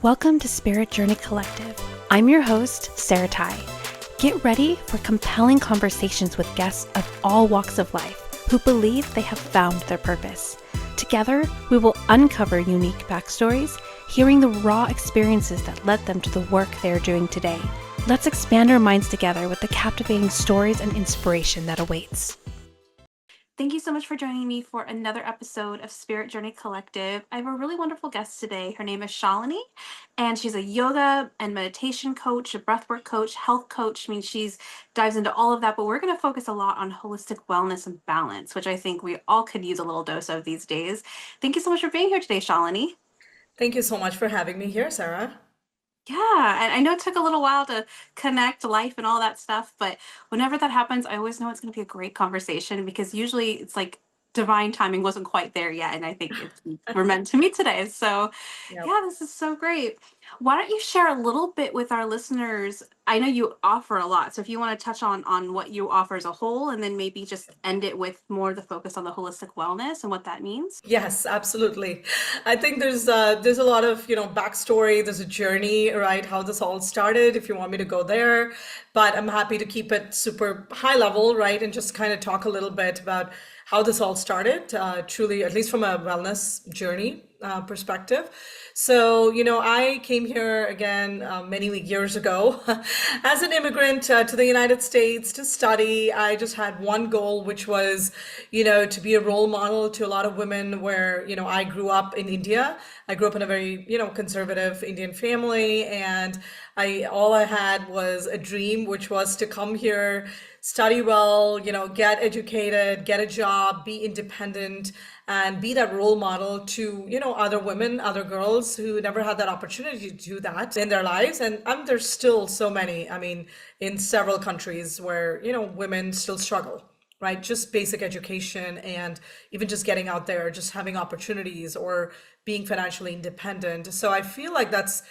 Welcome to Spirit Journey Collective. I'm your host, Shalini Thyagaraja. Get ready for compelling conversations with guests of all walks of life who believe they have found their purpose. Together, we will uncover unique backstories, hearing the raw experiences that led them to the work they are doing today. Let's expand our minds together with the captivating stories and inspiration that awaits. Thank you so much for joining me for another episode of Spirit Journey Collective. I have a really wonderful guest today. Her name is Shalini, and she's a yoga and meditation coach, a breathwork coach, health coach. I mean, she's dives into all of that, but we're going to focus a lot on holistic wellness and balance, which I think we all could use a little dose of these days. Thank you so much for being here today, Shalini. Thank you so much for having me here, Sarah. Yeah, and I know it took a little while to connect life and all that stuff, but whenever that happens, I always know it's going to be a great conversation because usually it's like divine timing wasn't quite there yet, and I think we're meant to meet today. So, Yep. yeah, this is so great. Why don't you share a little bit with our listeners? I know you offer a lot, so if you want to touch on what you offer as a whole, and then maybe just end it with more the focus on the holistic wellness and what that means. Yes, absolutely. I think there's a lot of, backstory, there's a journey, right? How this all started, if you want me to go there. But I'm happy to keep it super high level, right? And just kind of talk a little bit about how this all started, truly, at least from a wellness journey perspective. So, I came here again many years ago as an immigrant to the United States to study. I just had one goal, which was, to be a role model to a lot of women where, I grew up in India. I grew up in a very, conservative Indian family, and all I had was a dream, which was to come here, study well, get educated, get a job, be independent, and be that role model to, other women, other girls who never had that opportunity to do that in their lives. And there's still so many, I mean, in several countries where, women still struggle, right? Just basic education and even just getting out there, just having opportunities or being financially independent. So I feel like that's,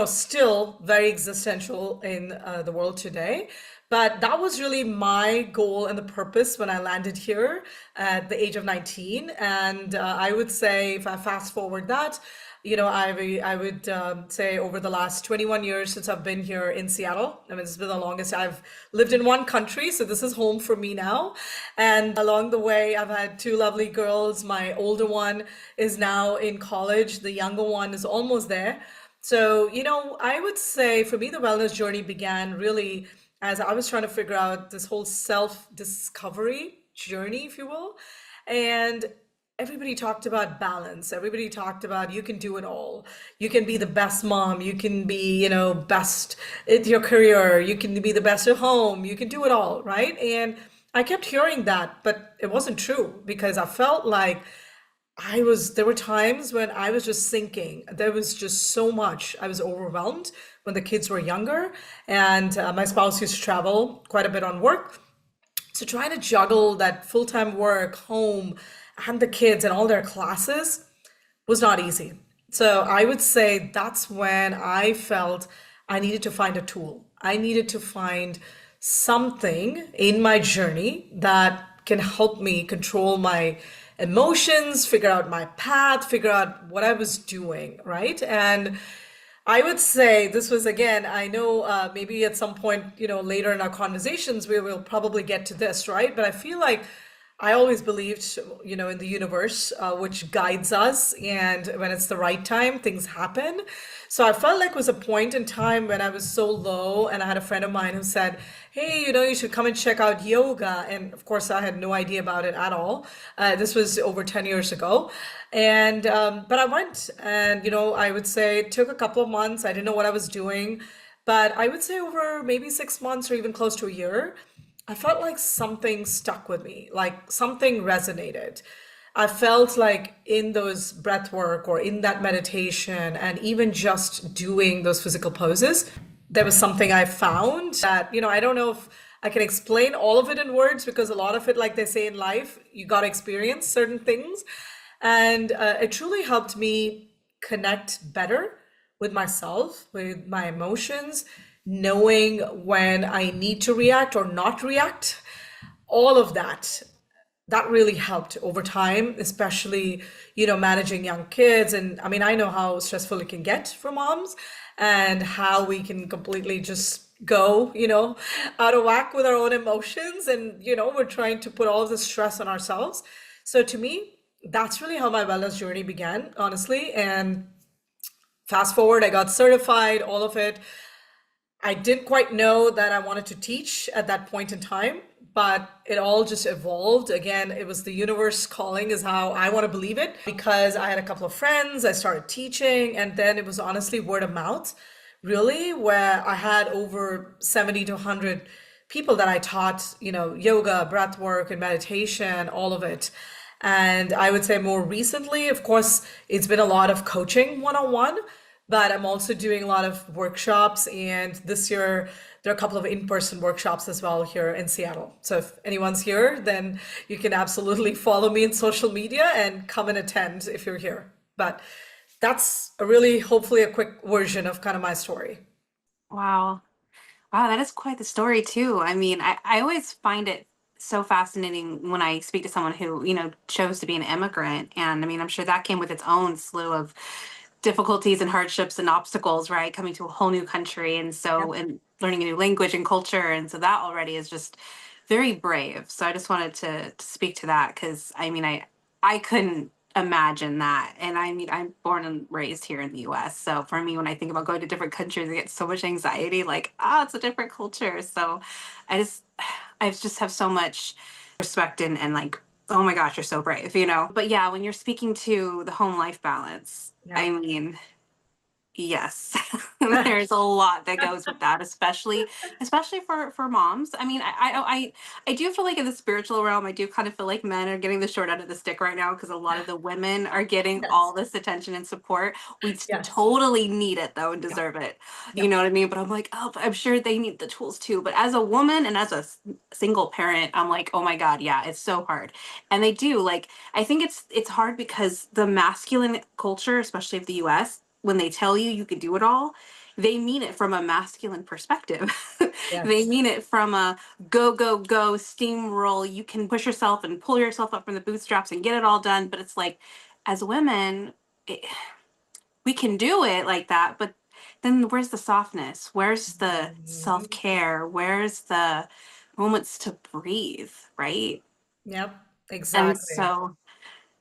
still very existential in the world today. But that was really my goal and the purpose when I landed here at the age of 19. And I would say, if I fast forward that, I would say over the last 21 years since I've been here in Seattle. I mean, this has been the longest I've lived in one country, so this is home for me now. And along the way, I've had two lovely girls. My older one is now in college. The younger one is almost there. So, I would say for me, the wellness journey began really as I was trying to figure out this whole self-discovery journey, if you will. And everybody talked about balance. Everybody talked about you can do it all. You can be the best mom. You can be, best at your career. You can be the best at home. You can do it all, right? And I kept hearing that, but it wasn't true because I felt like there were times when I was just sinking. There was just so much. I was overwhelmed when the kids were younger, and my spouse used to travel quite a bit on work. So trying to juggle that full-time work, home, and the kids and all their classes was not easy. So I would say that's when I felt I needed to find a tool. I needed to find something in my journey that can help me control my emotions, figure out my path, figure out what I was doing, right? And I would say this was again, I know maybe at some point, later in our conversations, we will probably get to this, right? But I feel like I always believed, in the universe, which guides us. And when it's the right time, things happen. So I felt like it was a point in time when I was so low, and I had a friend of mine who said, hey, you should come and check out yoga. And of course, I had no idea about it at all. This was over 10 years ago. And, but I went and, I would say it took a couple of months. I didn't know what I was doing, but I would say over maybe 6 months or even close to a year, I felt like something stuck with me, like something resonated. I felt like in those breath work or in that meditation and even just doing those physical poses, there was something I found that, I don't know if I can explain all of it in words because a lot of it, like they say in life, you got to experience certain things. And it truly helped me connect better with myself, with my emotions, knowing when I need to react or not react, all of that. that really helped over time, especially, managing young kids. And I mean, I know how stressful it can get for moms and how we can completely just go, out of whack with our own emotions. And, we're trying to put all this stress on ourselves. So to me, that's really how my wellness journey began, honestly. And fast forward, I got certified, all of it. I didn't quite know that I wanted to teach at that point in time, but it all just evolved. Again, it was the universe calling, is how I want to believe it, because I had a couple of friends, I started teaching, and then it was honestly word of mouth, really, where I had over 70 to 100 people that I taught, yoga, breath work, and meditation, all of it. And I would say more recently, of course, it's been a lot of coaching one on one, but I'm also doing a lot of workshops. And this year, there are a couple of in-person workshops as well here in Seattle. So if anyone's here, then you can absolutely follow me in social media and come and attend if you're here. But that's a really, hopefully, a quick version of kind of my story. Wow. Wow, that is quite the story too. I mean, I always find it so fascinating when I speak to someone who, chose to be an immigrant. And I mean, I'm sure that came with its own slew of difficulties and hardships and obstacles, right? Coming to a whole new country. And learning a new language and culture. And so that already is just very brave. So I just wanted to speak to that because I mean, I couldn't imagine that. And I mean, I'm born and raised here in the US. So for me, when I think about going to different countries, I get so much anxiety, like, it's a different culture. So I just, I just have so much respect and like, oh my gosh, you're so brave. But yeah, when you're speaking to the home life balance, Yeah. I mean, yes, there's a lot that goes with that, especially for moms. I mean, I do feel like in the spiritual realm, I do kind of feel like men are getting the short end of the stick right now because a lot of the women are getting all Yes. this attention and support. We Yes. totally need it though and Yeah. deserve it. You Yep. know what I mean? But I'm like, oh, but I'm sure they need the tools too. But as a woman and as a single parent, I'm like, oh my God, yeah, it's so hard. And they do like I think it's hard because the masculine culture, especially of the US, when they tell you you can do it all, they mean it from a masculine perspective. They Yes. mean it from a go, go, go, steamroll. You can push yourself and pull yourself up from the bootstraps and get it all done. But it's like, as women, it, we can do it like that. But then where's the softness? Where's the self Mhm. care? Where's the moments to breathe? Right. Yep. And Exactly. so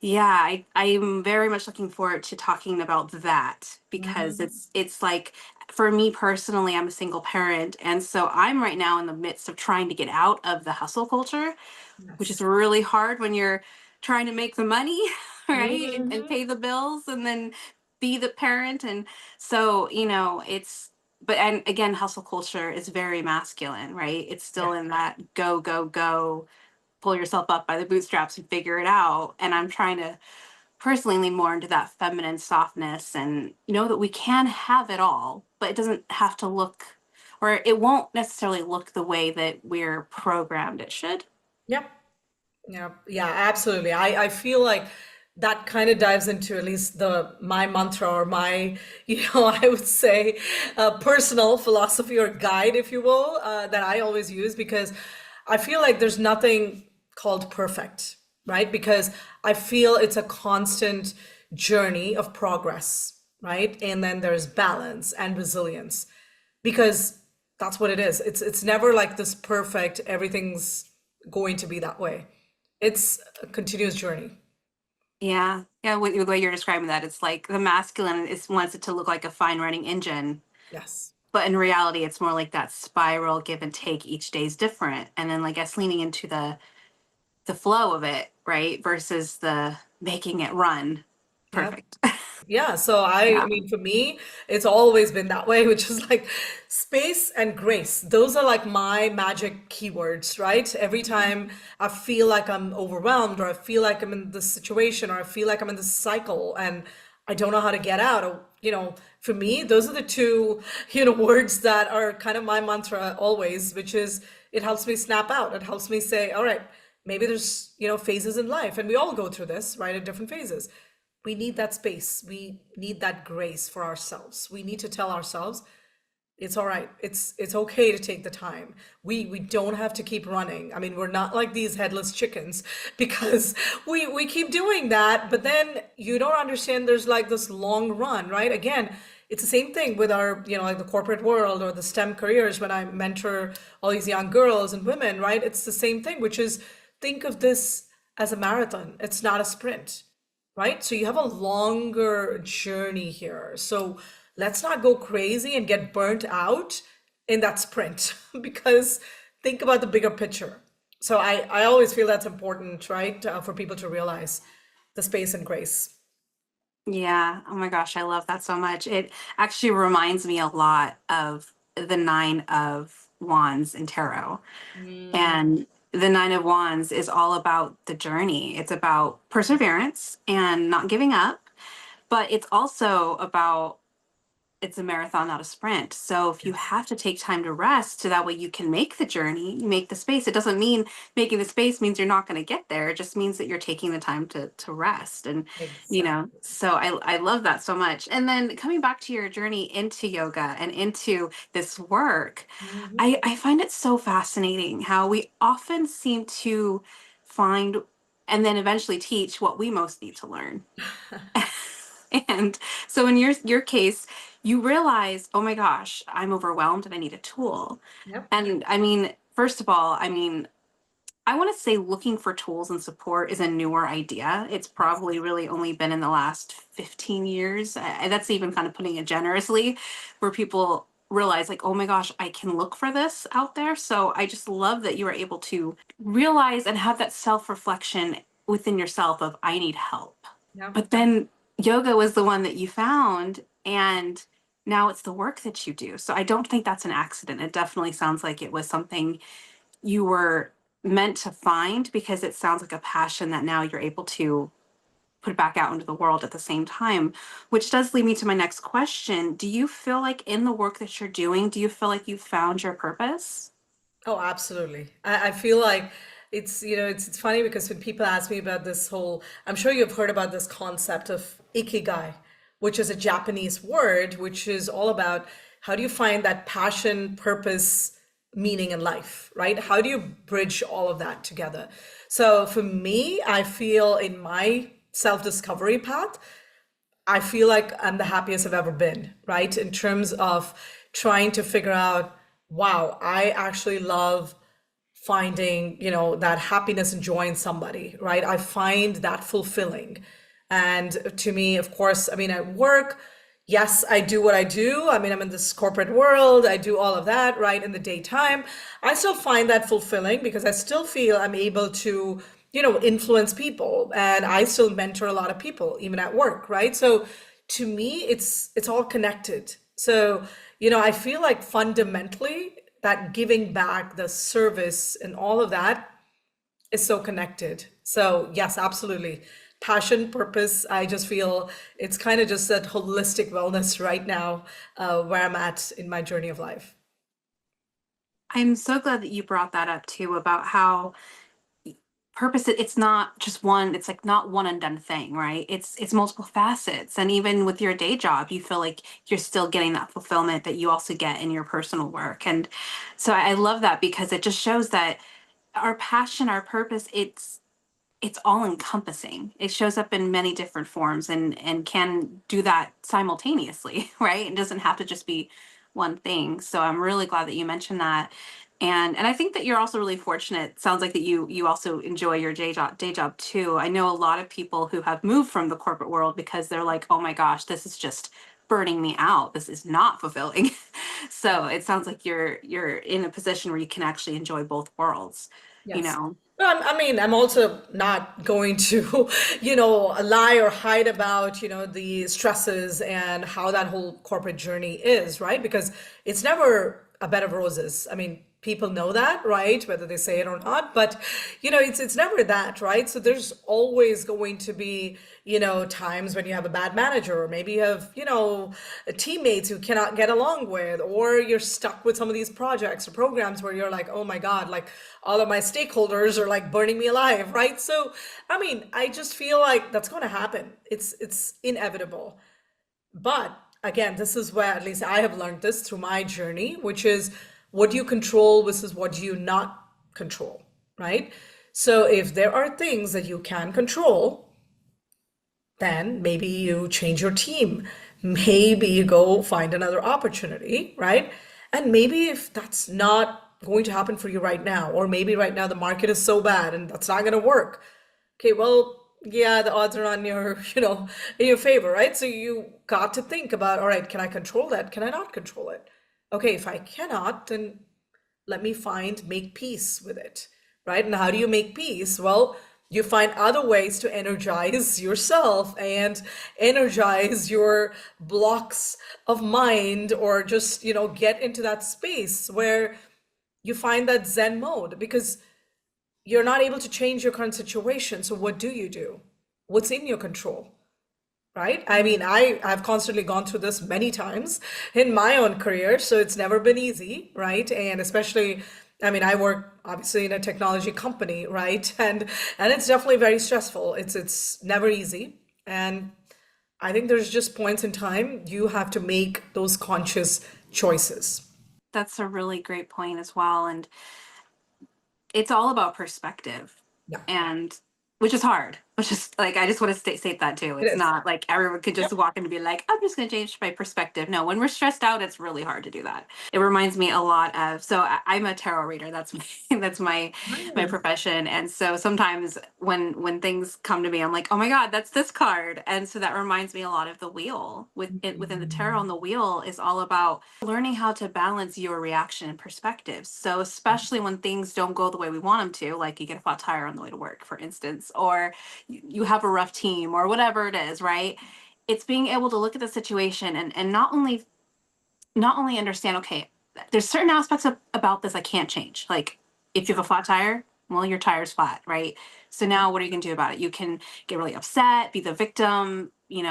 yeah, I'm very much looking forward to talking about that because Mhm. it's like for me personally, I'm a single parent, and so I'm right now in the midst of trying to get out of the hustle culture, which is Yes. really hard when you're trying to make the money, right? And Mhm. pay the bills and then be the parent. And so, it's but and again, hustle culture is very masculine, right? It's still Yeah. in that go, go, go, pull yourself up by the bootstraps and figure it out. And I'm trying to personally lean more into that feminine softness and know that we can have it all, but it doesn't have to look, or it won't necessarily look the way that we're programmed it should. Yep. Yeah, yeah, absolutely. I feel like that kind of dives into at least the my mantra or my, I would say, personal philosophy or guide, if you will, that I always use because I feel like there's nothing called perfect, right? Because I feel it's a constant journey of progress, right? And then there's balance and resilience because that's what it is. It's never like this perfect, everything's going to be that way. It's a continuous journey. Yeah. Yeah. The way you're describing that, it's like the masculine is wants it to look like a fine running engine. Yes. But in reality, it's more like that spiral give and take. Each day's different. And then, like, us leaning into the flow of it, right? Versus the making it run Yeah. perfect. Yeah, so I Yeah. mean, for me, it's always been that way, which is like space and grace. Those are like my magic keywords, right? Every time I feel like I'm overwhelmed, or I feel like I'm in this situation, or I feel like I'm in this cycle and I don't know how to get out, or, for me, those are the two, words that are kind of my mantra always, which is it helps me snap out. It helps me say, all right, maybe there's, phases in life, and we all go through this, right, at different phases. We need that space. We need that grace for ourselves. We need to tell ourselves It's all right. It's okay to take the time. We don't have to keep running. I mean, we're not like these headless chickens because we keep doing that, but then you don't understand there's like this long run, right? Again, it's the same thing with our, like the corporate world or the STEM careers when I mentor all these young girls and women, right? It's the same thing, which is think of this as a marathon. It's not a sprint, right? So you have a longer journey here. So let's not go crazy and get burnt out in that sprint because think about the bigger picture. So I always feel that's important, right? For people to realize the space and grace. Yeah. Oh my gosh, I love that so much. It actually reminds me a lot of the Nine of Wands in tarot. Mm, And the Nine of Wands is all about the journey. It's about perseverance and not giving up, but it's also about it's a marathon, not a sprint. So if you yes, have to take time to rest so that way you can make the journey, you make the space. It doesn't mean making the space means you're not going to get there. It just means that you're taking the time to rest. And, exactly. so I love that so much. And then coming back to your journey into yoga and into this work, Mhm. I find it so fascinating how we often seem to find and then eventually teach what we most need to learn. And so in your case, you realize, oh my gosh, I'm overwhelmed and I need a tool. Yep. And I mean, first of all, I mean, I want to say looking for tools and support is a newer idea. It's Yes. probably really only been in the last 15 years. That's even kind of putting it generously, where people realize, like, oh my gosh, I can look for this out there. So I just love that you were able to realize and have that self reflection within yourself of, I need help. Yeah. But then yoga was the one that you found. And now it's the work that you do. So I don't think that's an accident. It definitely sounds like it was something you were meant to find because it sounds like a passion that now you're able to put back out into the world at the same time, which does lead me to my next question. Do you feel like in the work that you're doing, do you feel like you found your purpose? Oh, absolutely. I feel like it's funny because when people ask me about this whole, I'm sure you've heard about this concept of ikigai, which is a Japanese word, which is all about how do you find that passion, purpose, meaning in life, right? How do you bridge all of that together? So for me, I feel in my self-discovery path, I feel like I'm the happiest I've ever been, right? In terms of trying to figure out, wow, I actually love finding, that happiness and joy in somebody, right? I find that fulfilling. And to me, of course, I mean, at work, yes, I do what I do. I mean, I'm in this corporate world. I do all of that, right? In the daytime, I still find that fulfilling because I still feel I'm able to, influence people and I still mentor a lot of people, even at work, right? So to me, it's all connected. So, I feel like fundamentally that giving back, the service and all of that is so connected. So yes, absolutely. Passion, purpose, I just feel it's kind of just that holistic wellness right now, where I'm at in my journey of life. I'm so glad that you brought that up too about how purpose it's not just one, it's like not one and done thing, right? It's multiple facets, and even with your day job you feel like you're still getting that fulfillment that you also get in your personal work. And so I love that because it just shows that our passion, our purpose, it's all encompassing. It shows up in many different forms and can do that simultaneously, right? It doesn't have to just be one thing. So I'm really glad that you mentioned that. And I think that you're also really fortunate. Sounds like that you also enjoy your day job too. I know a lot of people who have moved from the corporate world because they're like, "Oh my gosh, this is just burning me out. This is not fulfilling." So it sounds like you're in a position where you can actually enjoy both worlds, you Yes. know. I mean, I'm also not going to, lie or hide about, the stresses and how that whole corporate journey is, right? Because it's never a bed of roses. I mean, people know that, right? Whether they say it or not, but it's never that, right? So there's always going to be, times when you have a bad manager, or maybe you have, teammates who cannot get along with, or you're stuck with some of these projects or programs where you're like, oh my God, like all of my stakeholders are like burning me alive, right? So, I mean, I just feel like that's going to happen. It's inevitable. But again, this is where at least I have learned this through my journey, which is what do you control versus what do you not control, right? So if there are things that you can control, then maybe you change your team. Maybe you go find another opportunity, right? And maybe if that's not going to happen for you right now, or maybe right now the market is so bad and that's not going to work. Okay, well, yeah, the odds are on your, in your favor, right? So you got to think about, all right, can I control that? Can I not control it? Okay, if I cannot, then let me make peace with it, right? And how do you make peace? Well, you find other ways to energize yourself and energize your blocks of mind, or just, get into that space where you find that Zen mode, because you're not able to change your current situation. So what do? What's in your control? Right? I mean, I've constantly gone through this many times in my own career, so it's never been easy, right? And especially, I mean, I work obviously in a technology company, right? And it's definitely very stressful. It's never easy. And I think there's just points in time you have to make those conscious choices. That's a really great point as well. And it's all about perspective, Yeah, and which is hard, which is like, I just want to state that too. it It's is. not like everyone could just Yep. walk in and be like, I'm just going to change my perspective. No, when we're stressed out, it's really hard to do that. It reminds me a lot of, so I'm a tarot reader. That's my, that's my Nice. profession. And so sometimes when things come to me, I'm like, oh my God, that's this card. And so that reminds me a lot of the wheel within the tarot. And the wheel is all about learning how to balance your reaction and perspective. So especially when things don't go the way we want them to, like you get a flat tire on the way to work, for instance, or you have a rough team or whatever it is, right? It's being able to look at the situation and not only understand, okay, there's certain aspects about this I can't change. Like if you have a flat tire, well, your tire's flat, right? So now what are you going to do about it? You can get really upset, be the victim, be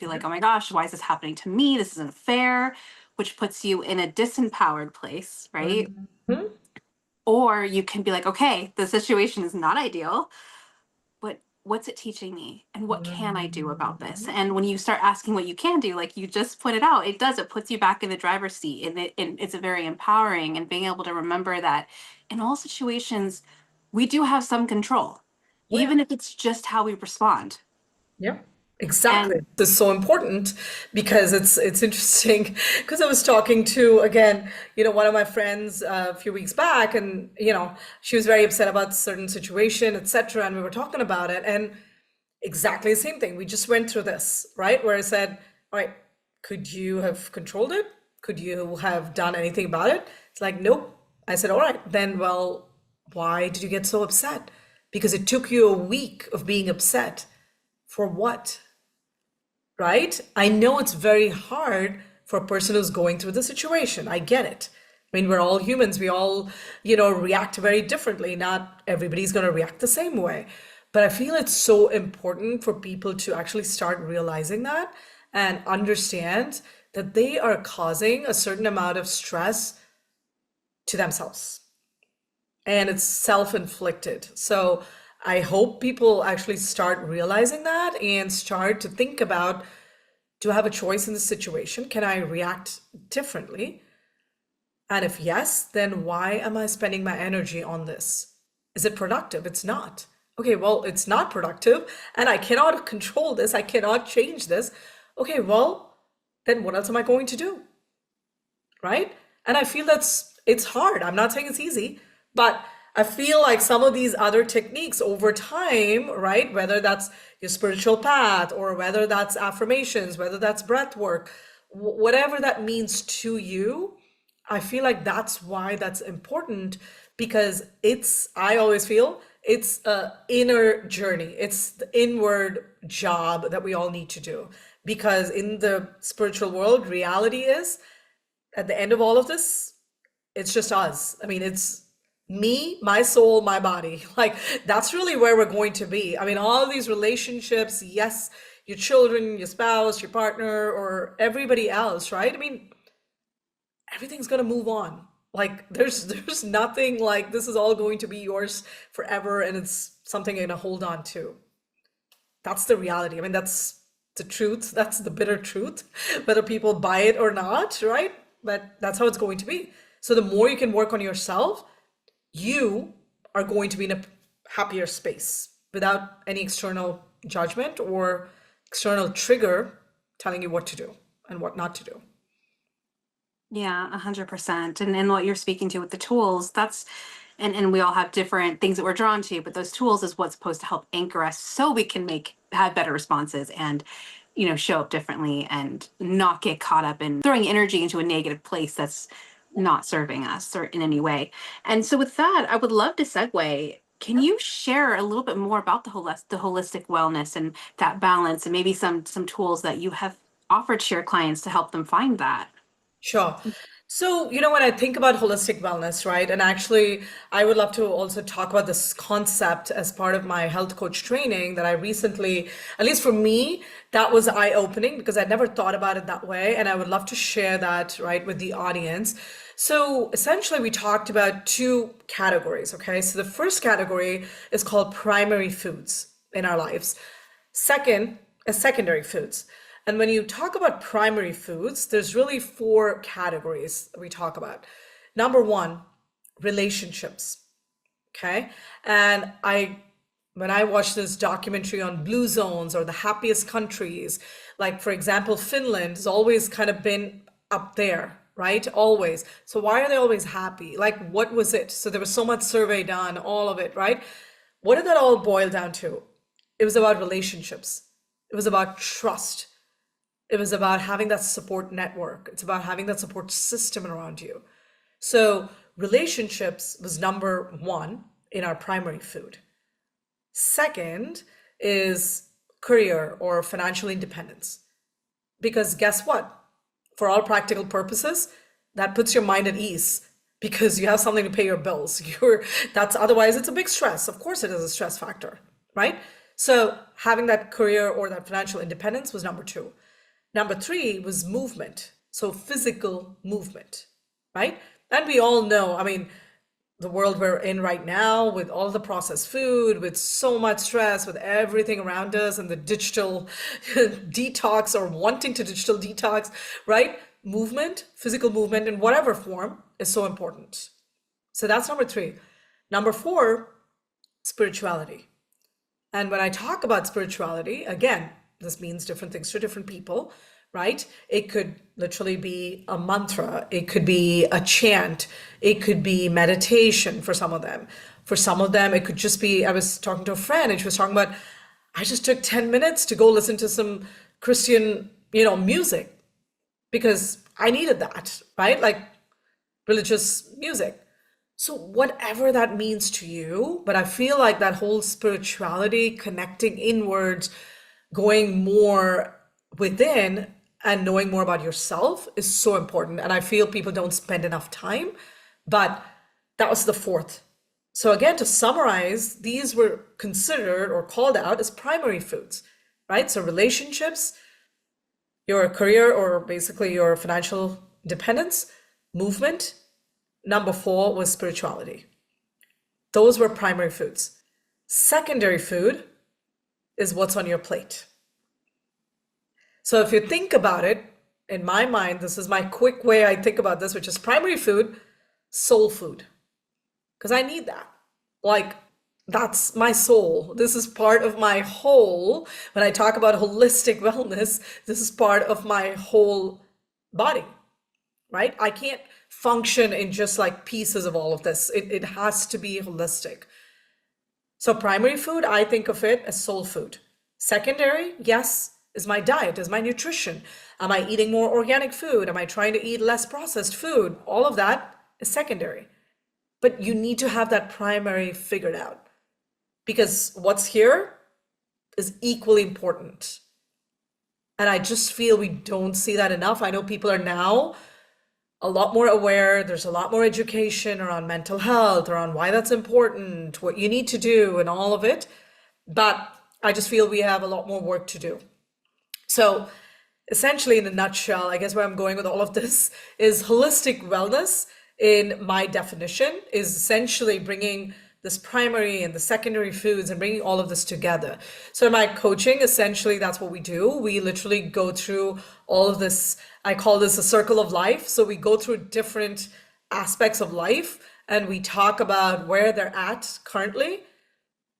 like, oh my gosh, why is this happening to me? This isn't fair, which puts you in a disempowered place, right? Mhm. Or you can be like, okay, the situation is not ideal, but what's it teaching me? And what can I do about this? And when you start asking what you can do, like you just put it out, it puts you back in the driver's seat. And it's a very empowering, and being able to remember that in all situations, we do have some control, Oh, yeah. even if it's just how we respond. Yeah, exactly. And This is so important because it's interesting because I was talking to, again, one of my friends a few weeks back, and she was very upset about certain situation, etc. And we were talking about it, and exactly the same thing. We just went through this, right? Where I said, all right, could you have controlled it? Could you have done anything about it? It's like, nope. I said, all right, then, well, why did you get so upset? Because it took you a week of being upset. For what? Right? I know it's very hard for a person who's going through the situation. I get it. I mean, we're all humans. We all, react very differently. Not everybody's going to react the same way. But I feel it's so important for people to actually start realizing that and understand that they are causing a certain amount of stress to themselves, and it's self-inflicted. So I hope people actually start realizing that and start to think about, do I have a choice in this situation? Can I react differently? And if yes, then why am I spending my energy on this? Is it productive? It's not. Okay, well, it's not productive and I cannot control this. I cannot change this. Okay, well, then what else am I going to do? Right? And I feel it's hard. I'm not saying it's easy, but I feel like some of these other techniques over time, right? Whether that's your spiritual path, or whether that's affirmations, whether that's breath work, whatever that means to you, I feel like that's why that's important, because I always feel it's a inner journey. It's the inward job that we all need to do. Because in the spiritual world, reality is, at the end of all of this, it's just us. I mean, it's me, my soul, my body. Like, that's really where we're going to be. I mean, all of these relationships, yes, your children, your spouse, your partner, or everybody else, right? I mean, everything's going to move on. Like, there's nothing like this is all going to be yours forever and it's something you're going to hold on to. That's the reality. I mean, that's the truth. That's the bitter truth, whether people buy it or not, right? But that's how it's going to be. So the more you can work on yourself, you are going to be in a happier space without any external judgment or external trigger telling you what to do and what not to do. Yeah, 100%. And what you're speaking to with the tools, and we all have different things that we're drawn to, but those tools is what's supposed to help anchor us so we can have better responses and, show up differently and not get caught up in throwing energy into a negative place that's not serving us or in any way. And so with that, I would love to segue. Can you share a little bit more about the holistic wellness and that balance, and maybe some tools that you have offered to your clients to help them find that? Sure. So, when I think about holistic wellness, right, and actually, I would love to also talk about this concept as part of my health coach training that I recently, at least for me, that was eye-opening because I'd never thought about it that way. And I would love to share that, right, with the audience. So essentially, we talked about two categories, okay? So the first category is called primary foods in our lives. Second is secondary foods. And when you talk about primary foods, there's really four categories that we talk about. Number one, relationships. Okay. And when I watched this documentary on blue zones or the happiest countries, like for example, Finland has always kind of been up there, right? Always. So why are they always happy? Like, what was it? So there was so much survey done, all of it, right? What did that all boil down to? It was about relationships. It was about trust. It was about having that support network. It's about having that support system around you. So relationships was number one in our primary food. Second is career or financial independence. Because guess what? For all practical purposes, that puts your mind at ease because you have something to pay your bills. Otherwise it's a big stress. Of course it is a stress factor, right? So having that career or that financial independence was number two. Number three was movement. So physical movement, right? And we all know, the world we're in right now with all the processed food, with so much stress, with everything around us and the digital detox or wanting to digital detox, right? Movement, physical movement in whatever form is so important. So that's number three. Number four, spirituality. And when I talk about spirituality, again, this means different things to different people, right? It could literally be a mantra. It could be a chant. It could be meditation for some of them. For some of them, it could just be, I was talking to a friend and she was talking about, I just took 10 minutes to go listen to some Christian, music because I needed that, right? Like religious music. So whatever that means to you, but I feel like that whole spirituality, connecting inwards, going more within and knowing more about yourself is so important. And I feel people don't spend enough time, but that was the fourth. So again, to summarize, these were considered or called out as primary foods, right? So relationships, your career or basically your financial independence, movement. Number four was spirituality. Those were primary foods. Secondary food is what's on your plate. So if you think about it, in my mind, this is my quick way I think about this, which is primary food, soul food. Because I need that. Like, that's my soul. This is part of my whole. When I talk about holistic wellness, this is part of my whole body, right? I can't function in just like pieces of all of this. It has to be holistic. So primary food, I think of it as soul food. Secondary, yes, is my diet, is my nutrition. Am I eating more organic food? Am I trying to eat less processed food? All of that is secondary. But you need to have that primary figured out because what's here is equally important. And I just feel we don't see that enough. I know people are now a lot more aware. There's a lot more education around mental health, around why that's important, what you need to do, and all of it. But I just feel we have a lot more work to do. So essentially, in a nutshell, I guess where I'm going with all of this is holistic wellness, in my definition, is essentially bringing this primary and the secondary foods and bringing all of this together. So in my coaching, essentially, that's what we do. We literally go through all of this. I call this a circle of life. So we go through different aspects of life and we talk about where they're at currently,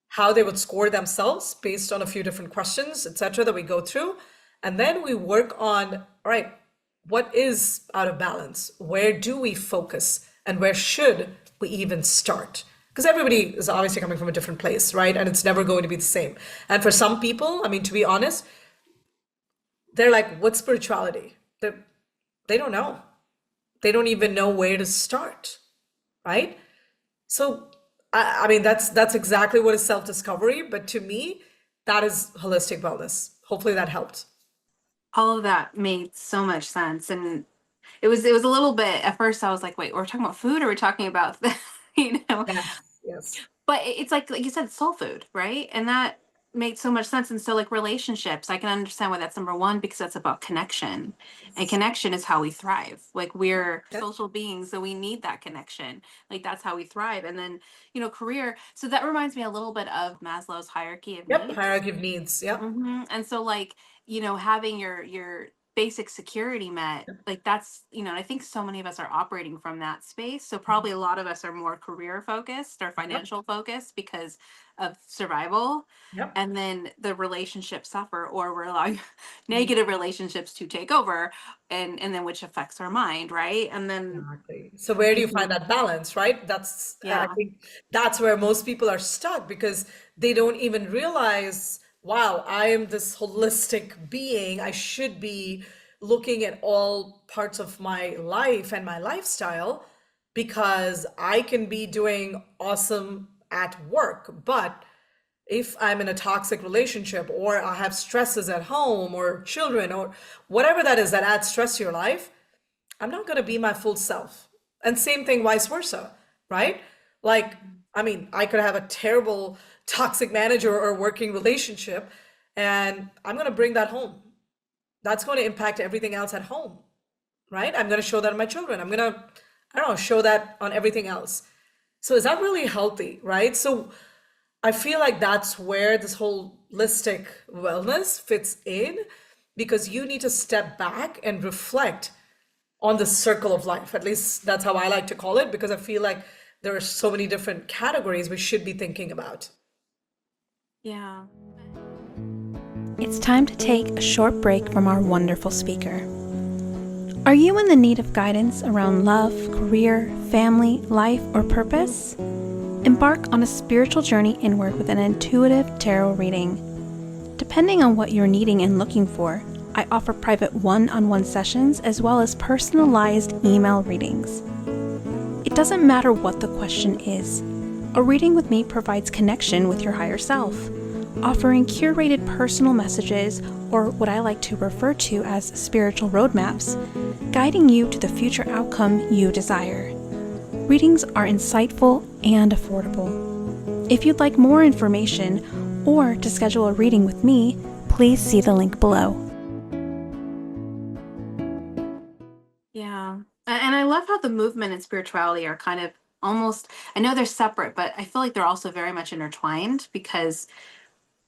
how they would score themselves based on a few different questions, etc., that we go through. And then we work on, all right, what is out of balance? Where do we focus? And where should we even start? Because everybody is obviously coming from a different place, right? And it's never going to be the same. And for some people, I mean, to be honest, they're like, what's spirituality? They don't know. They don't even know where to start, right? So, I mean, that's exactly what is self-discovery. But to me, that is holistic wellness. Hopefully that helped. All of that made so much sense. And it was a little bit, at first I was like, wait, we're talking about food or we're talking about the, you know, Yes, yes. but it's like you said, soul food, right? And that made so much sense. And so like relationships, I can understand why that's number one, because that's about connection, and connection is how we thrive. Like we're Yep, social beings, so we need that connection. Like that's how we thrive. And then, career. So that reminds me a little bit of Maslow's hierarchy of yep. needs. Hierarchy of needs. Yep. And so like, having your basic security met, like that's, and I think so many of us are operating from that space. So probably a lot of us are more career focused or Yep. financial focused because of survival. Yep. And then the relationships suffer, or we're allowing negative relationships to take over, and then which affects our mind, right? And then Exactly. So where do you find that balance, right? I yeah. think that's where most people are stuck because they don't even realize, wow, I am this holistic being. I should be looking at all parts of my life and my lifestyle because I can be doing awesome at work. But if I'm in a toxic relationship or I have stresses at home or children or whatever that is that adds stress to your life, I'm not going to be my full self. And same thing, vice versa, right? Like, I mean, I could have a terrible toxic manager or working relationship, and I'm going to bring that home. That's going to impact everything else at home, right? I'm going to show that on my children. I'm going to, I don't know, show that on everything else. So is that really healthy, right? So I feel like that's where this whole holistic wellness fits in because you need to step back and reflect on the circle of life. At least that's how I like to call it, because I feel like there are so many different categories we should be thinking about. Yeah. It's time to take a short break from our wonderful speaker. Are you in the need of guidance around love, career, family, life, or purpose? Embark on a spiritual journey inward with an intuitive tarot reading. Depending on what you're needing and looking for, I offer private one-on-one sessions as well as personalized email readings. It doesn't matter what the question is. A reading with me provides connection with your higher self, offering curated personal messages, or what I like to refer to as spiritual roadmaps, guiding you to the future outcome you desire. Readings are insightful and affordable. If you'd like more information or to schedule a reading with me, please see the link below. Yeah. And I love how the movement and spirituality are kind of almost, I know they're separate, but I feel like they're also very much intertwined, because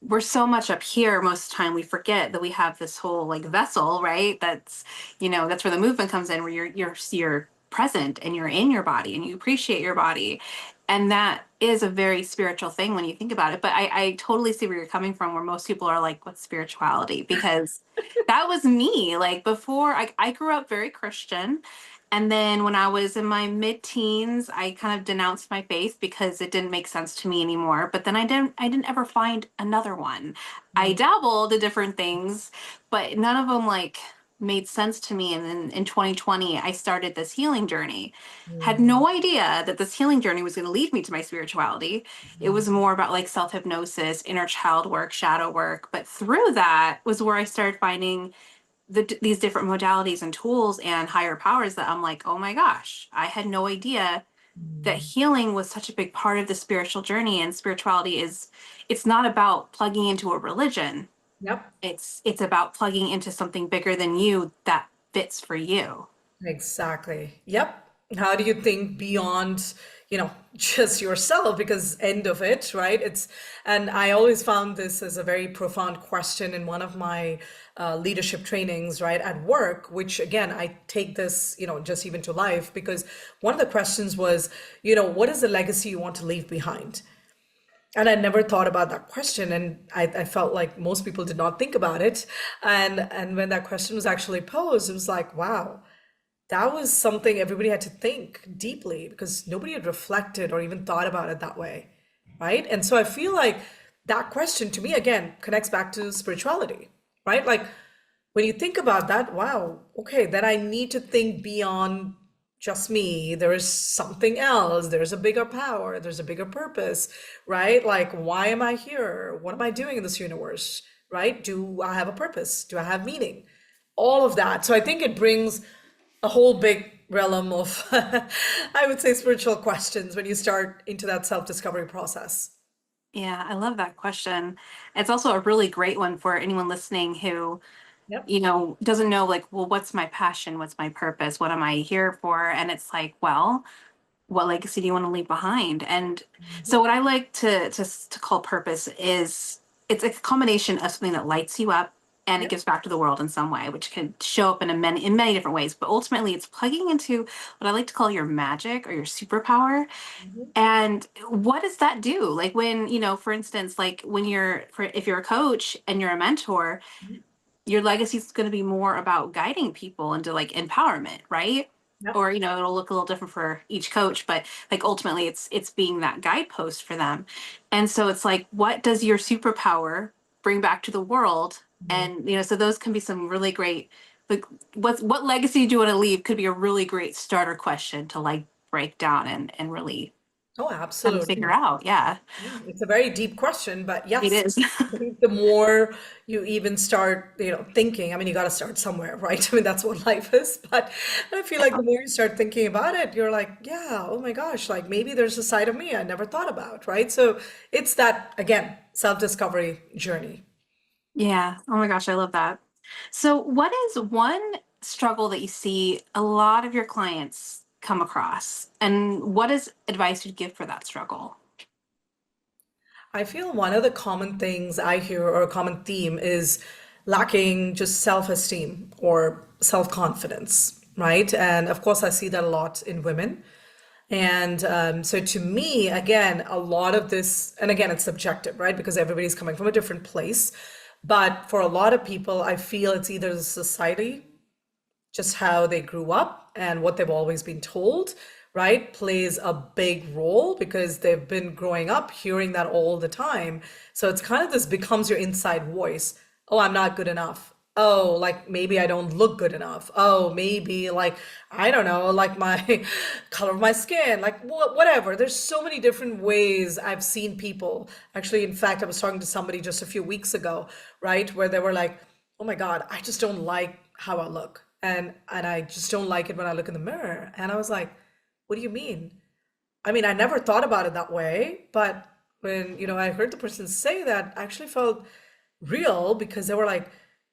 we're so much up here most of the time we forget that we have this whole like vessel, right? That's where the movement comes in, where you're present and you're in your body and you appreciate your body. And that is a very spiritual thing when you think about it. But I totally see where you're coming from, where most people are like, what's spirituality? Because that was me. Like before, I grew up very Christian. And then when I was in my mid-teens, I kind of denounced my faith because it didn't make sense to me anymore. But then I didn't ever find another one. I Mm, dabbled in different things, but none of them like made sense to me. And then in 2020, I started this healing journey. Had mm, no idea that this healing journey was going to lead me to my spirituality. It was more about like self-hypnosis, inner child work, shadow work. But through that was where I started finding these different modalities and tools and higher powers that I'm like, oh my gosh, I had no idea that mm. healing was such a big part of the spiritual journey. And spirituality it's not about plugging into a religion. Yep, It's about plugging into something bigger than you that fits for you. exactly. Yep. How do you think beyond, just yourself? Because end of it, right? And I always found this as a very profound question in one of my leadership trainings, right, at work, which again, I take this, just even to life, because one of the questions was, what is the legacy you want to leave behind? And I never thought about that question, and I felt like most people did not think about it. And when that question was actually posed, it was like, wow, that was something everybody had to think deeply, because nobody had reflected or even thought about it that way, right? And so I feel like that question to me again connects back to spirituality, right? Like when you think about that, wow, okay, then I need to think beyond just me. There is something else. There's a bigger power. There's a bigger purpose, right? Like, why am I here? What am I doing in this universe, right? Do I have a purpose? Do I have meaning? All of that. So I think it brings a whole big realm of, I would say, spiritual questions when you start into that self-discovery process. Yeah, I love that question. It's also a really great one for anyone listening who, Yep. doesn't know, like, well, what's my passion? What's my purpose? What am I here for? And it's like, well, what legacy do you want to leave behind? And so what I like to call purpose is it's a combination of something that lights you up and it Yep. gives back to the world in some way, which can show up in many different ways. But ultimately, it's plugging into what I like to call your magic or your superpower. Mhm. And what does that do? Like when, for instance, like when if you're a coach and you're a mentor, your legacy is going to be more about guiding people into like empowerment, right? Yep. Or it'll look a little different for each coach, but like ultimately it's being that guidepost for them. And so it's like, what does your superpower bring back to the world? Mhm. And so those can be some really great, like, what legacy do you want to leave could be a really great starter question to like break down and really Oh, kind of figure absolutely. out. Yeah, Yeah, it's a very deep question, but it yes, is. I think the more you even start, thinking, I mean, you got to start somewhere, right? I mean, that's what life is. But I feel like the more you start thinking about it, you're like, yeah, oh my gosh, like maybe there's a side of me I never thought about, right? So it's that, again, self-discovery journey. Yeah. Oh my gosh, I love that. So, what is one struggle that you see a lot of your clients come across? And what is advice you'd give for that struggle? I feel one of the common things I hear, or a common theme, is lacking just self-esteem or self-confidence, right? And of course, I see that a lot in women. And so to me, again, a lot of this, and again, it's subjective, right? Because everybody's coming from a different place. But for a lot of people, I feel it's either the society, just how they grew up and what they've always been told, right, plays a big role because they've been growing up hearing that all the time. So it's kind of this becomes your inside voice. Oh, I'm not good enough. Oh, like maybe I don't look good enough. Oh, maybe like, I don't know, like my color of my skin, like whatever. There's so many different ways I've seen people. Actually, in fact, I was talking to somebody just a few weeks ago, right, where they were like, oh my God, I just don't like how I look. And I just don't like it when I look in the mirror. And I was like, what do you mean? I mean, I never thought about it that way, but when, I heard the person say that, I actually felt real because they were like,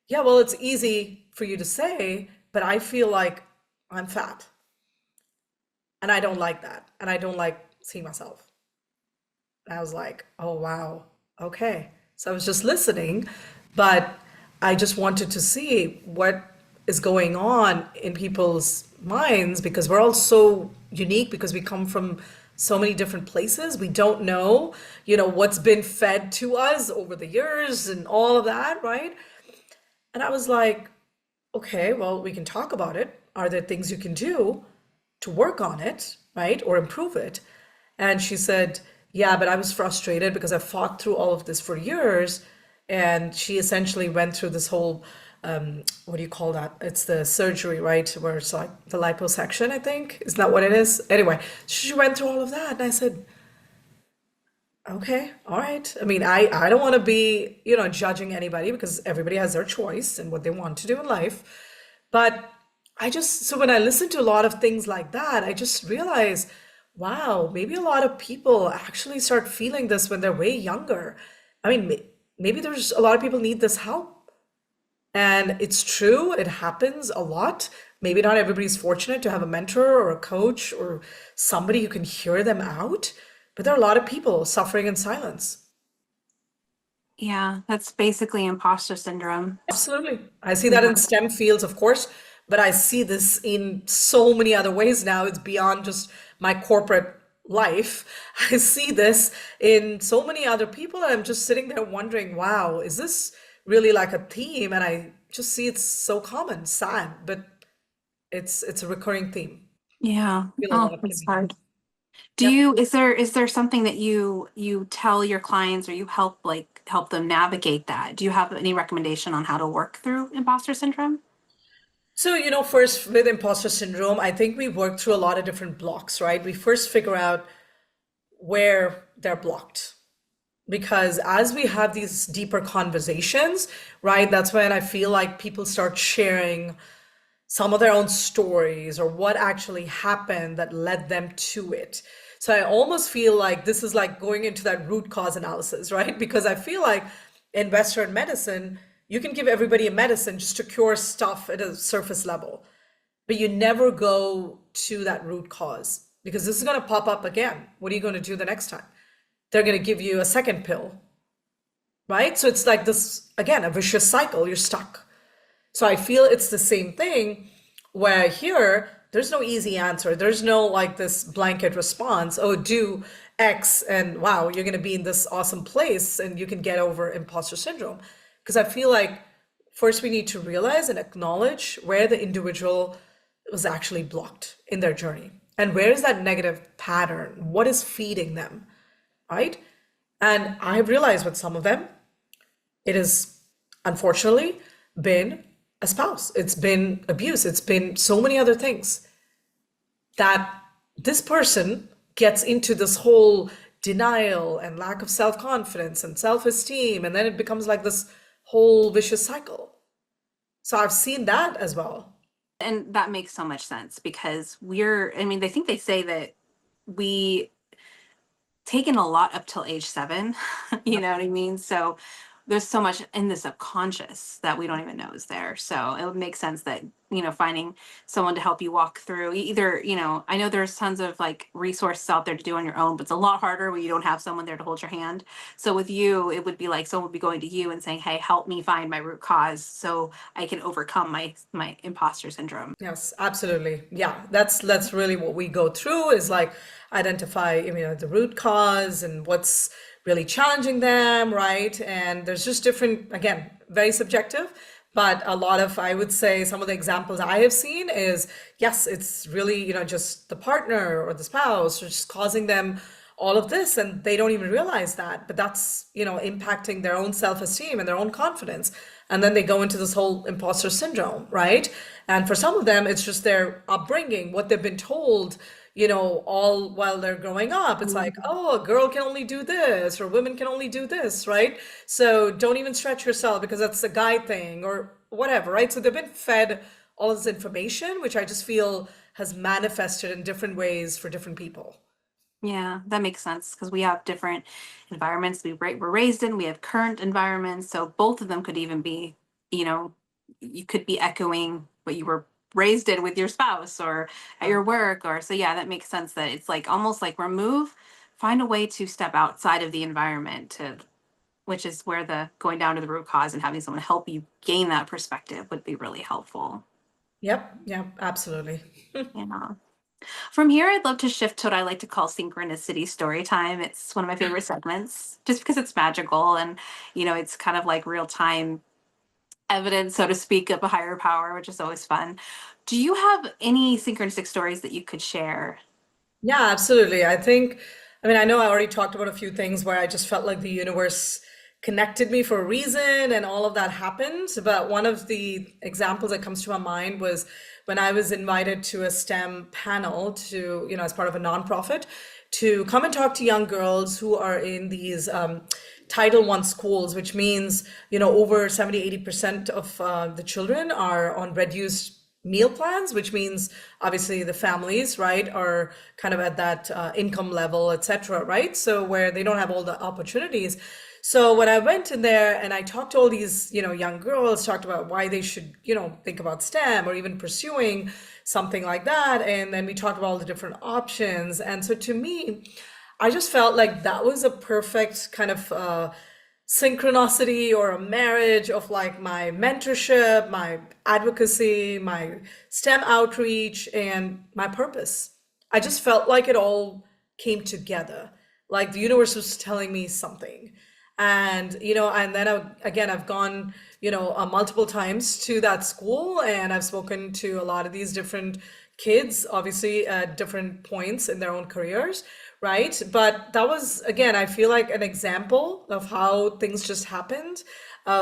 yeah, well, it's easy for you to say, but I feel like I'm fat and I don't like that. And I don't like seeing myself. And I was like, oh, wow. Okay. So I was just listening, but I just wanted to see what is going on in people's minds because we're all so unique because we come from so many different places. We don't know, what's been fed to us over the years and all of that, right? And I was like, okay, well, we can talk about it. Are there things you can do to work on it, right? Or improve it? And she said, yeah, but I was frustrated because I fought through all of this for years. And she essentially went through this whole, what do you call that? It's the surgery, right? Where it's like the liposuction, I think. Isn't that what it is? Anyway, she went through all of that. And I said, okay, all right. I mean, I don't want to be, judging anybody because everybody has their choice and what they want to do in life. But so when I listen to a lot of things like that, I just realize, wow, maybe a lot of people actually start feeling this when they're way younger. I mean, maybe there's a lot of people need this help. And it's true, it happens a lot. Maybe not everybody's fortunate to have a mentor or a coach or somebody who can hear them out, but there are a lot of people suffering in silence. Yeah, that's basically imposter syndrome. Absolutely. I see that Yeah. in STEM fields, of course, but I see this in so many other ways now. It's beyond just my corporate life. I see this in so many other people, and I'm just sitting there wondering, wow, is this really like a theme? And I just see it's so common, sad, but it's a recurring theme. Yeah. I feel a Oh, lot can it's be done. hard. Do Yep. you, is there something that you tell your clients or you help them navigate that? Do you have any recommendation on how to work through imposter syndrome? So, first with imposter syndrome, I think we work through a lot of different blocks, right? We first figure out where they're blocked. Because as we have these deeper conversations, right, that's when I feel like people start sharing some of their own stories or what actually happened that led them to it. So I almost feel like this is like going into that root cause analysis, right? Because I feel like in Western medicine, you can give everybody a medicine just to cure stuff at a surface level, but you never go to that root cause because this is going to pop up again. What are you going to do the next time? They're going to give you a second pill, right? So it's like this, again, a vicious cycle. You're stuck. So I feel it's the same thing where here, there's no easy answer. There's no like this blanket response. Oh, do X and wow, you're going to be in this awesome place and you can get over imposter syndrome. Because I feel like first we need to realize and acknowledge where the individual was actually blocked in their journey. And where is that negative pattern? What is feeding them, right? And I have realized with some of them, it has unfortunately been a spouse, it's been abuse, it's been so many other things that this person gets into this whole denial and lack of self confidence and self esteem. And then it becomes like this whole vicious cycle. So I've seen that as well. And that makes so much sense because I mean, they say that we taken a lot up till age 7, you know what I mean? So there's so much in the subconscious that we don't even know is there. So it would make sense that, finding someone to help you walk through either, I know there's tons of like resources out there to do on your own, but it's a lot harder when you don't have someone there to hold your hand. So with you, it would be like someone would be going to you and saying, "Hey, help me find my root cause so I can overcome my imposter syndrome." Yes, absolutely. Yeah, that's really what we go through is like identify, the root cause and what's really challenging them, right? And there's just different, again, very subjective, but a lot of, I would say, some of the examples I have seen is, yes, it's really, just the partner or the spouse or just causing them all of this and they don't even realize that, but that's, impacting their own self-esteem and their own confidence. And then they go into this whole imposter syndrome, right? And for some of them, it's just their upbringing, what they've been told, all while they're growing up. It's like, oh, a girl can only do this, or women can only do this, right? So don't even stretch yourself because that's a guy thing or whatever, right? So they've been fed all this information, which I just feel has manifested in different ways for different people. Yeah, that makes sense because we have different environments we're raised in. We have current environments, so both of them could even be, you know, you could be echoing what you were raised in with your spouse or at your work, or so. Yeah, that makes sense. That it's like almost like find a way to step outside of the environment which is where the going down to the root cause and having someone help you gain that perspective would be really helpful. Yep, yep, absolutely. Yeah. From here, I'd love to shift to what I like to call synchronicity story time. It's one of my favorite segments just because it's magical and, it's kind of like real time evidence, so to speak, of a higher power, which is always fun. Do you have any synchronistic stories that you could share? Yeah, absolutely. I know I already talked about a few things where I just felt like the universe connected me for a reason and all of that happened. But one of the examples that comes to my mind was when I was invited to a STEM panel to, as part of a nonprofit, to come and talk to young girls who are in these Title I schools, which means, over 70-80% of the children are on reduced meal plans, which means obviously the families, right, are kind of at that income level, etc., right? So where they don't have all the opportunities. So when I went in there and I talked to all these, young girls, talked about why they should, think about STEM or even pursuing something like that. And then we talked about all the different options. And so to me, I just felt like that was a perfect kind of synchronicity or a marriage of like my mentorship, my advocacy, my STEM outreach, and my purpose. I just felt like it all came together. Like the universe was telling me something. And, and then again, I've gone, multiple times to that school and I've spoken to a lot of these different kids, obviously at different points in their own careers, right? But that was, again, I feel like an example of how things just happened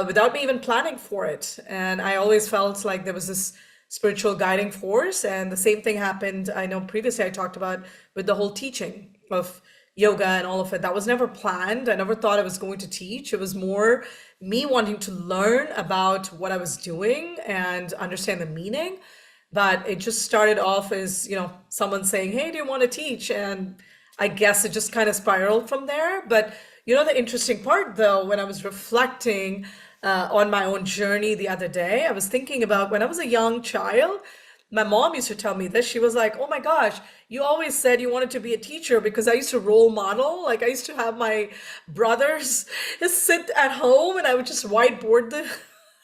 without me even planning for it. And I always felt like there was this spiritual guiding force. And the same thing happened, I know previously I talked about with the whole teaching of yoga and all of it. That was never planned. I never thought I was going to teach. It was more me wanting to learn about what I was doing and understand the meaning. But it just started off as, someone saying, "Hey, do you want to teach?" And I guess it just kind of spiraled from there. But the interesting part though, when I was reflecting on my own journey the other day, I was thinking about when I was a young child. My mom used to tell me this. She was like, "Oh my gosh, you always said you wanted to be a teacher," because I used to role model. Like I used to have my brothers sit at home and I would just whiteboard the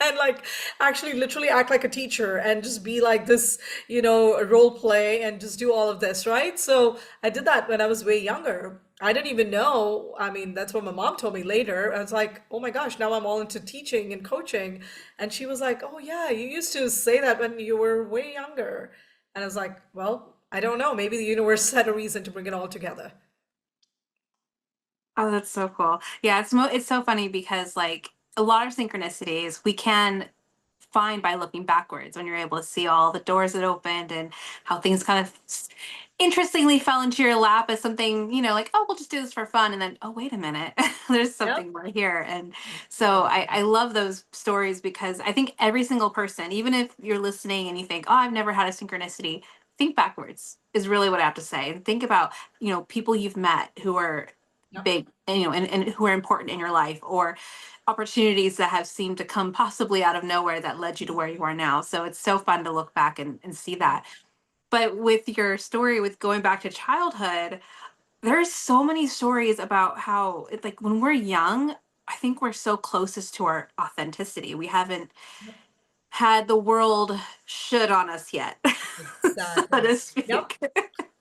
and like actually literally act like a teacher and just be like this, role play and just do all of this, right? So I did that when I was way younger. I didn't even know. I mean, that's what my mom told me later. I was like, "Oh my gosh, now I'm all into teaching and coaching." And she was like, "Oh yeah, you used to say that when you were way younger." And I was like, "Well, I don't know. Maybe the universe had a reason to bring it all together." Oh, that's so cool. Yeah, it's so funny because like a lot of synchronicities we can find by looking backwards when you're able to see all the doors that opened and how things kind of interestingly fell into your lap as something, like, oh, we'll just do this for fun. And then, oh, wait a minute, there's Yep. something more here. And so I love those stories because I think every single person, even if you're listening and you think, oh, I've never had a synchronicity, think backwards is really what I have to say. And think about, people you've met who are Yep. big, and who are important in your life, or opportunities that have seemed to come possibly out of nowhere that led you to where you are now. So it's so fun to look back and see that. But with your story, with going back to childhood, there's so many stories about how it's like when we're young, I think we're so closest to our authenticity. We haven't had the world should on us yet, so Exactly. to Yep. speak.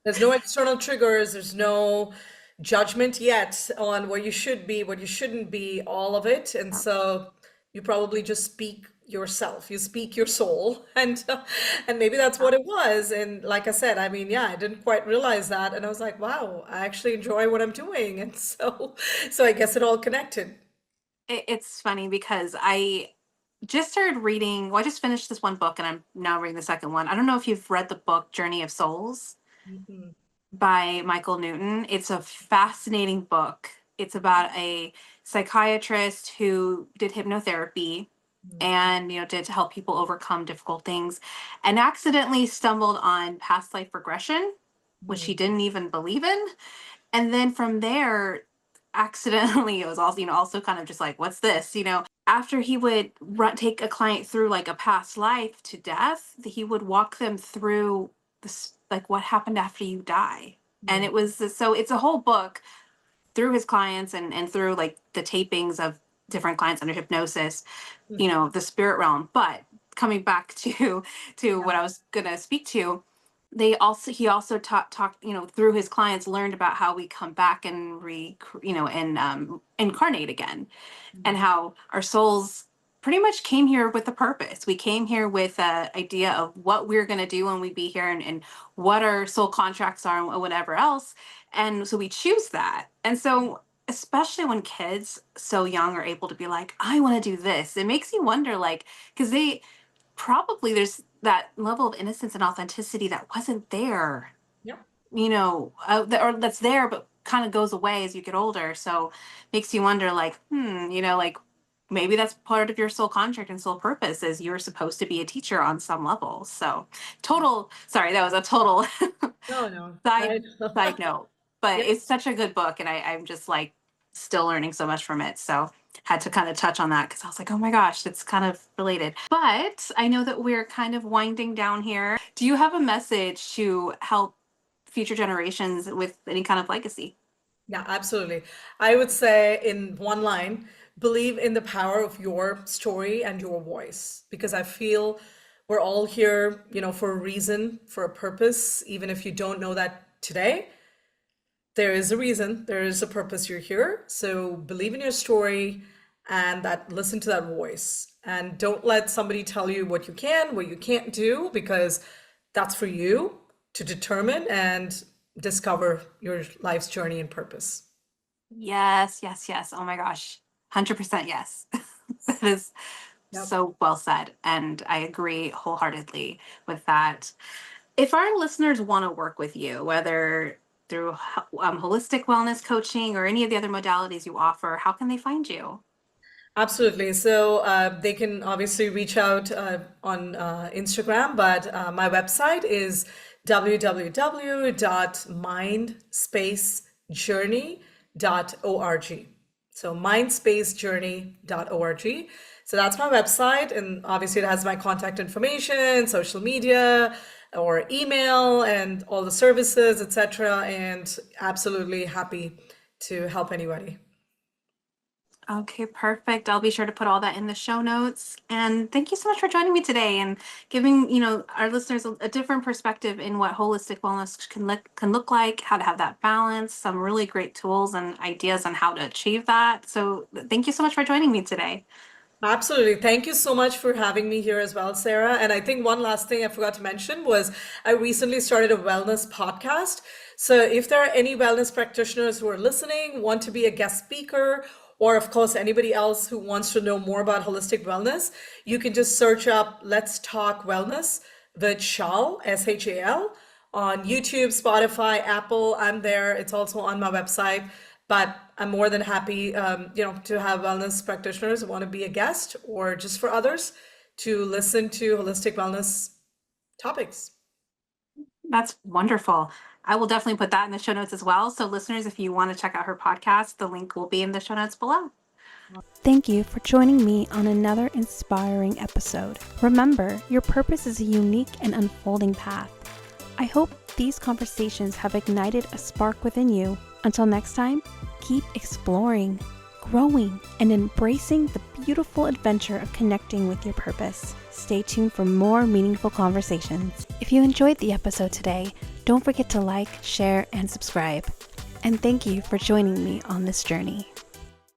There's no external triggers, there's no judgment yet on where you should be, what you shouldn't be, all of it. And so you probably just speak yourself, you speak your soul, and maybe that's what it was. And like I said, I mean, yeah, I didn't quite realize that, and I was like, wow, I actually enjoy what I'm doing. And so I guess it all connected. It's funny because I just started reading, well, I just finished this one book and I'm now reading the second one. I don't know if you've read the book Journey of Souls Mhm. by Michael Newton. It's a fascinating book. It's about a psychiatrist who did hypnotherapy and did to help people overcome difficult things, and accidentally stumbled on past life regression, which he Mhm. didn't even believe in. And then from there, accidentally, it was also, also kind of just like, what's this? After he would take a client through like a past life to death, he would walk them through this, like what happened after you die. And Mhm. it was so it's a whole book through his clients and through like the tapings of different clients under hypnosis, Mhm. the spirit realm. But coming back to what Yeah. I was gonna speak to, he also talked, through his clients, learned about how we come back and and incarnate again, and Mhm. how our souls pretty much came here with a purpose. We came here with a idea of what we're going to do when we be here, and what our soul contracts are and whatever else. And so we choose that. And so especially when kids so young are able to be like, I want to do this, it makes you wonder, like, because they probably there's that level of innocence and authenticity that wasn't there, Yep. or that's there but kind of goes away as you get older. So makes you wonder, like, like maybe that's part of your soul contract and soul purpose is you're supposed to be a teacher on some level. So total, sorry, that was a total No, no. side I side note, but Yep. it's such a good book, and I'm just like still learning so much from it. So had to kind of touch on that because I was like, oh my gosh, it's kind of related. But I know that we're kind of winding down here. Do you have a message to help future generations with any kind of legacy? Yeah, absolutely. I would say in one line, believe in the power of your story and your voice, because I feel we're all here, for a reason, for a purpose, even if you don't know that today. There is a reason, there is a purpose you're here. So believe in your story and that listen to that voice. And don't let somebody tell you what you can, what you can't do, because that's for you to determine and discover your life's journey and purpose. Yes, yes, yes. Oh my gosh. 100% yes. That is Yep. so well said. And I agree wholeheartedly with that. If our listeners want to work with you, whether through holistic wellness coaching or any of the other modalities you offer, how can they find you? Absolutely. So they can obviously reach out on Instagram, but my website is www.mindspacejourney.org. So mindspacejourney.org. So that's my website, and obviously it has my contact information, social media, or email, and all the services, etc. And absolutely happy to help anybody. Okay, perfect. I'll be sure to put all that in the show notes. And thank you so much for joining me today and giving, our listeners a different perspective in what holistic wellness can look like, how to have that balance, some really great tools and ideas on how to achieve that. So thank you so much for joining me today. Absolutely. Thank you so much for having me here as well, Sarah. And I think one last thing I forgot to mention was I recently started a wellness podcast. So if there are any wellness practitioners who are listening, want to be a guest speaker, or of course, anybody else who wants to know more about holistic wellness, you can just search up Let's Talk Wellness with Shal, SHAL, on YouTube, Spotify, Apple. I'm there. It's also on my website. But I'm more than happy, to have wellness practitioners who want to be a guest or just for others to listen to holistic wellness topics. That's wonderful. I will definitely put that in the show notes as well. So listeners, if you want to check out her podcast, the link will be in the show notes below. Thank you for joining me on another inspiring episode. Remember, your purpose is a unique and unfolding path. I hope these conversations have ignited a spark within you. Until next time, keep exploring, growing, and embracing the beautiful adventure of connecting with your purpose. Stay tuned for more meaningful conversations. If you enjoyed the episode today, don't forget to like, share, and subscribe. And thank you for joining me on this journey.